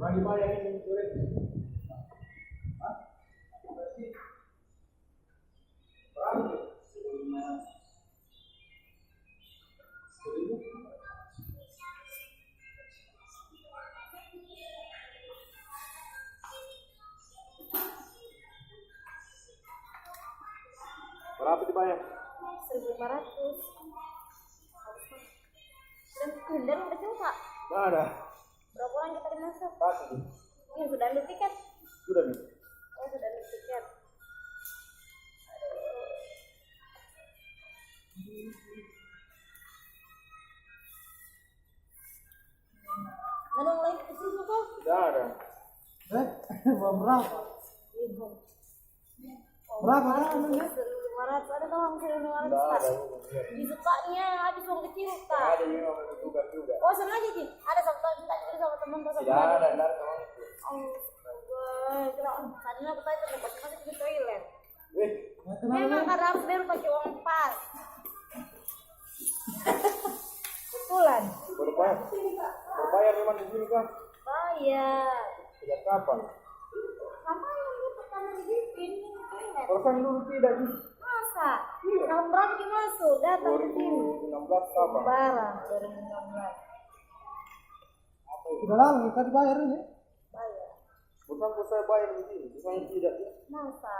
Mari bayar ini sulit. Hah? Berapa? 1.000. Berapa dibayar? 1.500. Dan udah coba. Nggak ada. Berapa orang kita dimasuk? Satu. Ini sudah ambil tiket. Sudah nih. Oh, sudah ambil tiket. Nggak ada mulai ke sini kok. Tidak ada. Berapa? Berapa namanya? 1.500. Ada tolong 1.500. Tidak ada. Disukanya habis uang kecil Tidak tak. ada yang mau tugas juga. Oh sengaja sih. Ada sama teman Tidak ada. Tidak ada teman itu. Oh, kira tadinya aku tanya tempat masuk ke toilet. Wih, Memang karena harus bayar pakai uang pas. Betulan. berbayar memang di sini kan? Bayar. Sejak kapan? Sama yang dia pertama dibikin toilet. Persen dulu tidak sih? Masa? Tahun berapa dia masuk? Datang ke sini. 2016 kapan? Barang 2016. Sudah lama kita dibayar ini. Bayar. Bukan saya bayar di sini, bukan tidak ya? Masa?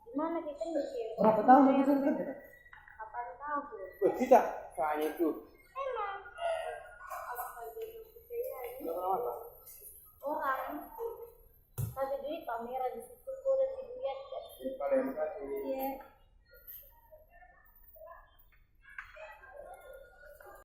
Gimana kita mikir? Berapa tahun lagi kita kerja? 8 tahun. Tidak, kayaknya itu. Emang. Apa jadi kita ya? Berapa lama?